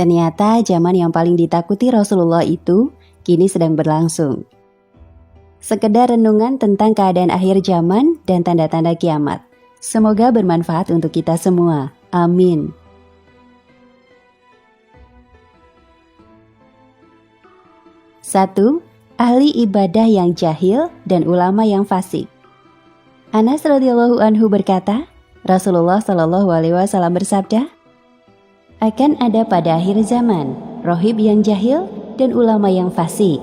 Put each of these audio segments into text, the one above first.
Ternyata zaman yang paling ditakuti Rasulullah itu kini sedang berlangsung. Sekedar renungan tentang keadaan akhir zaman dan tanda-tanda kiamat. Semoga bermanfaat untuk kita semua. Amin. 1. Ahli ibadah yang jahil dan ulama yang fasik. Anas radhiyallahu anhu berkata, Rasulullah shallallahu alaihi wasallam bersabda, akan ada pada akhir zaman rohib yang jahil dan ulama yang fasik.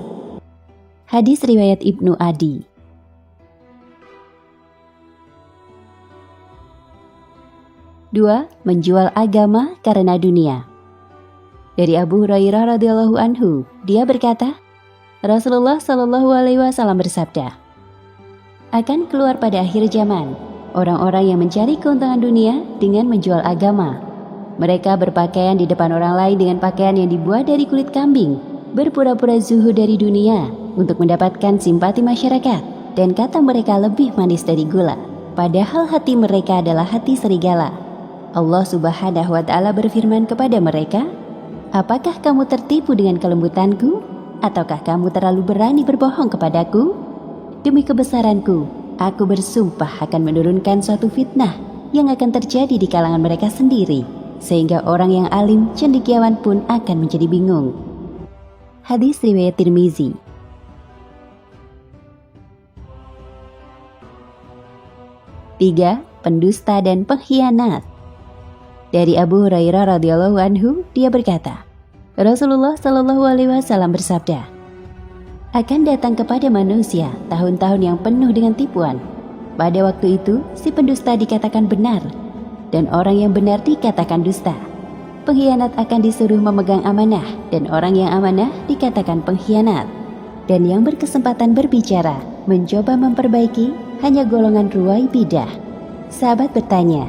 Hadis riwayat Ibnu Adi. 2. Menjual agama karena dunia. Dari Abu Hurairah radhiyallahu anhu, dia berkata, Rasulullah shallallahu alaihi wasallam bersabda, akan keluar pada akhir zaman orang-orang yang mencari keuntungan dunia dengan menjual agama. Mereka berpakaian di depan orang lain dengan pakaian yang dibuat dari kulit kambing, berpura-pura zuhud dari dunia untuk mendapatkan simpati masyarakat, dan kata mereka lebih manis dari gula, padahal hati mereka adalah hati serigala. Allah Subhanahu wa Ta'ala berfirman kepada mereka, apakah kamu tertipu dengan kelembutanku? Ataukah kamu terlalu berani berbohong kepadaku? Demi kebesaranku, aku bersumpah akan menurunkan suatu fitnah yang akan terjadi di kalangan mereka sendiri, sehingga orang yang alim cendekiawan pun akan menjadi bingung. Hadis riwayat Tirmizi. 3. Pendusta dan pengkhianat. Dari Abu Hurairah radhiyallahu anhu, dia berkata, Rasulullah shallallahu alaihi wasallam bersabda, akan datang kepada manusia tahun-tahun yang penuh dengan tipuan. Pada waktu itu, si pendusta dikatakan benar, dan orang yang benar dikatakan dusta. Pengkhianat akan disuruh memegang amanah, dan orang yang amanah dikatakan pengkhianat. Dan yang berkesempatan berbicara, mencoba memperbaiki, hanya golongan ruwaibidah. Sahabat bertanya,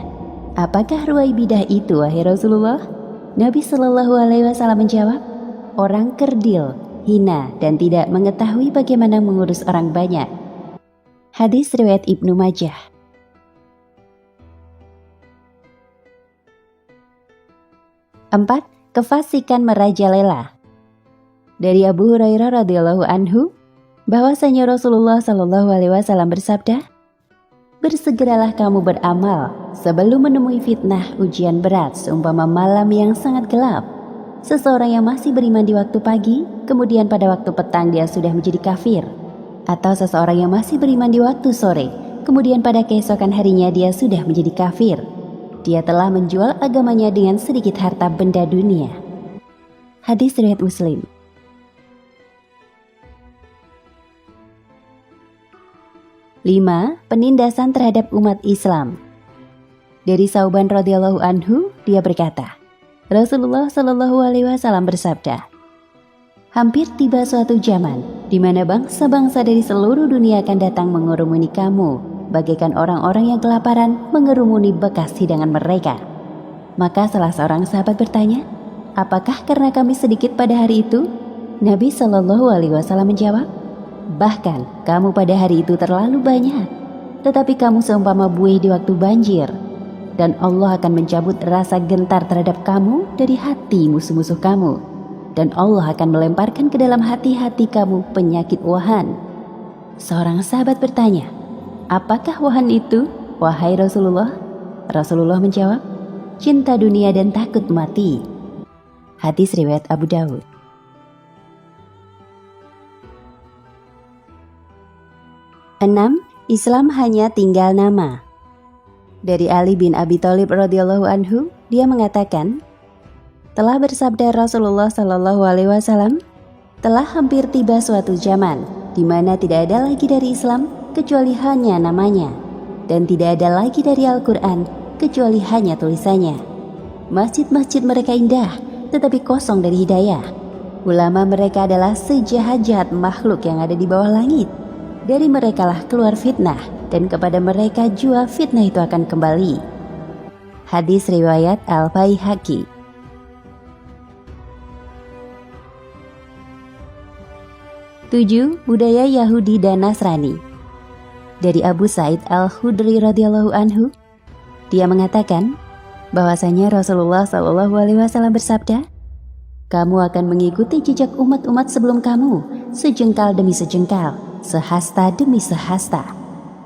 apakah ruwaibidah itu, wahai Rasulullah? Nabi Shallallahu Alaihi Wasallam menjawab, orang kerdil, hina, dan tidak mengetahui bagaimana mengurus orang banyak. Hadis riwayat Ibnu Majah. 4. Kefasikan merajalela. Dari Abu Hurairah radhiyallahu anhu, bahwasanya Rasulullah Shallallahu Alaihi Wasallam bersabda, bersegeralah kamu beramal sebelum menemui fitnah ujian berat seumpama malam yang sangat gelap. Seseorang yang masih beriman di waktu pagi, kemudian pada waktu petang dia sudah menjadi kafir. Atau seseorang yang masih beriman di waktu sore, kemudian pada keesokan harinya dia sudah menjadi kafir. Dia telah menjual agamanya dengan sedikit harta benda dunia. Hadis riwayat Muslim. 5. Penindasan terhadap umat Islam. Dari Sauban radhiyallahu anhu, dia berkata, Rasulullah shallallahu alaihi wasallam bersabda, hampir tiba suatu zaman di mana bangsa-bangsa dari seluruh dunia akan datang mengerumuni kamu, bagaikan orang-orang yang kelaparan mengerumuni bekas hidangan mereka. Maka salah seorang sahabat bertanya, apakah karena kami sedikit pada hari itu? Nabi shallallahu alaihi wasallam menjawab, bahkan kamu pada hari itu terlalu banyak, tetapi kamu seumpama buih di waktu banjir, dan Allah akan mencabut rasa gentar terhadap kamu dari hati musuh-musuh kamu, dan Allah akan melemparkan ke dalam hati-hati kamu penyakit wahan. Seorang sahabat bertanya, apakah wahan itu, wahai Rasulullah? Rasulullah menjawab, cinta dunia dan takut mati. Hadis riwayat Abu Dawud. 6. Islam hanya tinggal nama. Dari Ali bin Abi Thalib radhiyallahu anhu, dia mengatakan, telah bersabda Rasulullah Shallallahu Alaihi Wasallam, telah hampir tiba suatu zaman di mana tidak ada lagi dari Islam kecuali hanya namanya, dan tidak ada lagi dari Al-Quran kecuali hanya tulisannya. Masjid-masjid mereka indah, tetapi kosong dari hidayah. Ulama mereka adalah sejahat-jahat makhluk yang ada di bawah langit. Dari merekalah keluar fitnah, dan kepada mereka jua fitnah itu akan kembali. Hadis riwayat Al-Baihaqi. 7. Budaya Yahudi dan Nasrani. Dari Abu Sa'id Al-Khudri radhiyallahu anhu, dia mengatakan bahwasanya Rasulullah SAW bersabda, Kamu akan mengikuti jejak umat-umat sebelum kamu, sejengkal demi sejengkal, sehasta demi sehasta.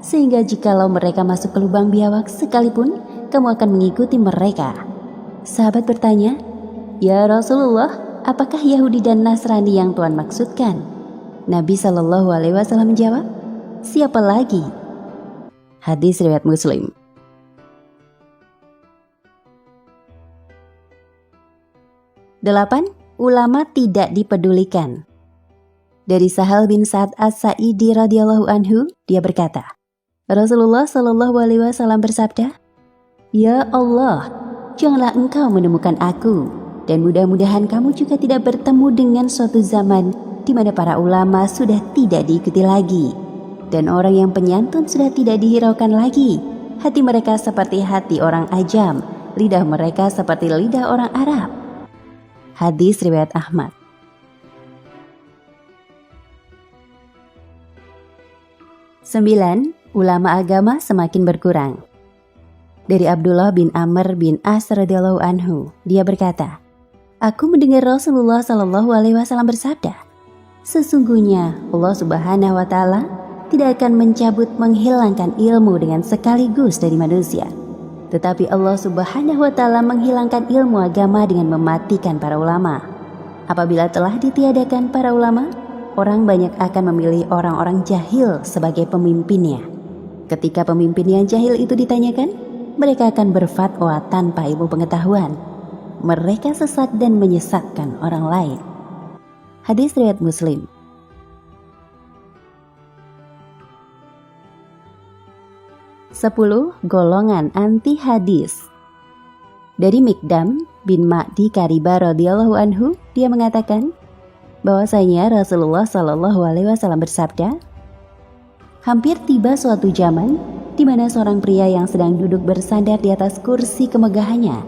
Sehingga jikalau mereka masuk ke lubang biawak sekalipun, kamu akan mengikuti mereka. Sahabat bertanya, "Ya Rasulullah, apakah Yahudi dan Nasrani yang Tuhan maksudkan?" Nabi SAW menjawab, "Siapa lagi?" Hadis riwayat Muslim. 8. Ulama tidak dipedulikan. Dari Sahal bin Sa'ad As-Sa'idi radhiyallahu anhu, dia berkata, Rasulullah SAW bersabda, "Ya Allah, janganlah engkau menemukan aku, dan mudah-mudahan kamu juga tidak bertemu dengan suatu zaman di mana para ulama sudah tidak diikuti lagi, dan orang yang penyantun sudah tidak dihiraukan lagi. Hati mereka seperti hati orang ajam, lidah mereka seperti lidah orang Arab." Hadis riwayat Ahmad. 9. Ulama agama semakin berkurang. Dari Abdullah bin Amr bin As radhiyallahu anhu, dia berkata, "Aku mendengar Rasulullah SAW bersabda, sesungguhnya Allah Subhanahu wa Ta'ala tidak akan mencabut menghilangkan ilmu dengan sekaligus dari manusia. Tetapi Allah Subhanahu wa Ta'ala menghilangkan ilmu agama dengan mematikan para ulama. Apabila telah ditiadakan para ulama, orang banyak akan memilih orang-orang jahil sebagai pemimpinnya. Ketika pemimpin yang jahil itu ditanyakan, mereka akan berfatwa tanpa ilmu pengetahuan. Mereka sesat dan menyesatkan orang lain." Hadis riwayat Muslim. 10. Golongan anti hadis. Dari Mikdam bin Ma'di Kariba radhiyallahu anhu, dia mengatakan bahwasanya Rasulullah SAW bersabda, "Hampir tiba suatu zaman di mana seorang pria yang sedang duduk bersandar di atas kursi kemegahannya,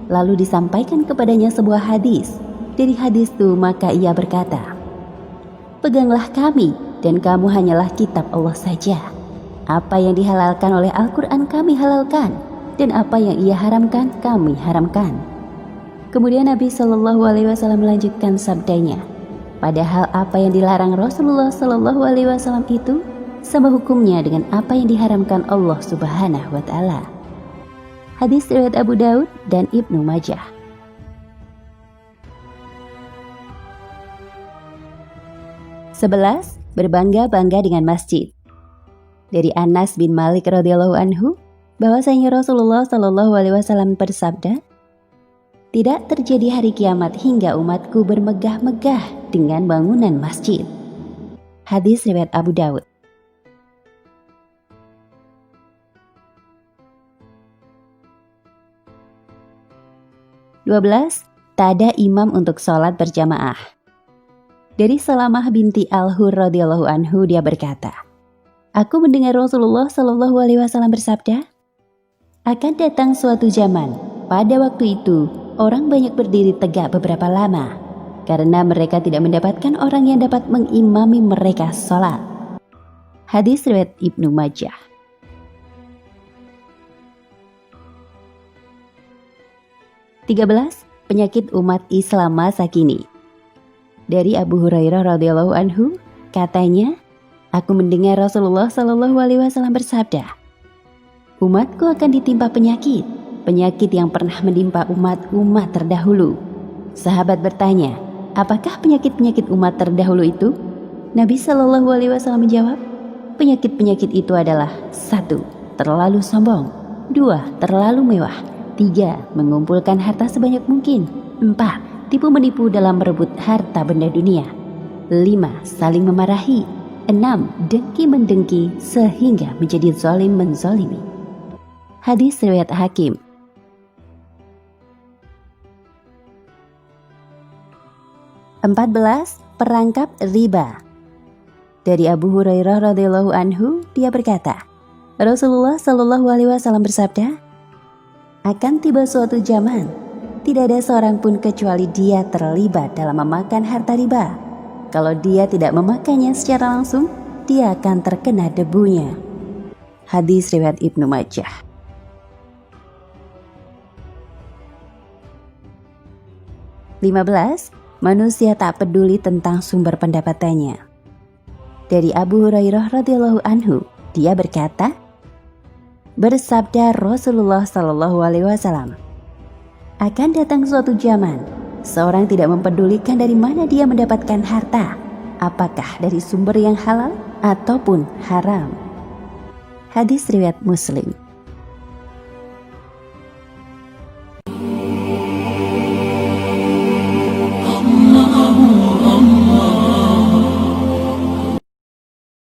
lalu disampaikan kepadanya sebuah hadis. Dari hadis itu maka ia berkata, 'Peganglah kami dan kamu hanyalah kitab Allah saja. Apa yang dihalalkan oleh Al-Quran kami halalkan, dan apa yang ia haramkan kami haramkan.'" Kemudian Nabi SAW melanjutkan sabdanya, "Padahal apa yang dilarang Rasulullah SAW itu sama hukumnya dengan apa yang diharamkan Allah Subhanahu wa Ta'ala." Hadis riwayat Abu Daud dan Ibnu Majah. 11. Berbangga-bangga dengan masjid. Dari Anas bin Malik radhiyallahu anhu, bahwasanya Rasulullah SAW bersabda, "Tidak terjadi hari kiamat hingga umatku bermegah-megah dengan bangunan masjid." Hadis riwayat Abu Daud. 12. Tak ada imam untuk sholat berjamaah. Dari Salamah binti Al-Hur radhiyallahu anhu, dia berkata, "Aku mendengar Rasulullah SAW bersabda, akan datang suatu zaman, pada waktu itu orang banyak berdiri tegak beberapa lama, karena mereka tidak mendapatkan orang yang dapat mengimami mereka sholat." Hadis riwayat Ibnu Majah. 13. Penyakit umat Islam masa kini. Dari Abu Hurairah radhiyallahu anhu, katanya, "Aku mendengar Rasulullah SAW bersabda, umatku akan ditimpa penyakit, penyakit yang pernah menimpa umat-umat terdahulu." Sahabat bertanya, "Apakah penyakit-penyakit umat terdahulu itu?" Nabi SAW menjawab, "Penyakit-penyakit itu adalah 1. Terlalu sombong, 2. Terlalu mewah, 3. Mengumpulkan harta sebanyak mungkin, 4. Tipu menipu dalam merebut harta benda dunia, 5. Saling memarahi, 6. Dengki mendengki sehingga menjadi zalim menzalimi." Hadis riwayat Hakim. 14. Perangkap riba. Dari Abu Hurairah radhiyallahu anhu, dia berkata, Rasulullah SAW bersabda, "Akan tiba suatu zaman, tidak ada seorang pun kecuali dia terlibat dalam memakan harta riba. Kalau dia tidak memakannya secara langsung, dia akan terkena debunya." Hadis riwayat Ibnu Majah. 15. manusia tak peduli tentang sumber pendapatannya. Dari Abu Hurairah radhiyallahu anhu, dia berkata, bersabda Rasulullah Shallallahu Alaihi Wasallam, akan datang suatu zaman, seorang tidak mempedulikan dari mana dia mendapatkan harta, apakah dari sumber yang halal ataupun haram. Hadis riwayat Muslim.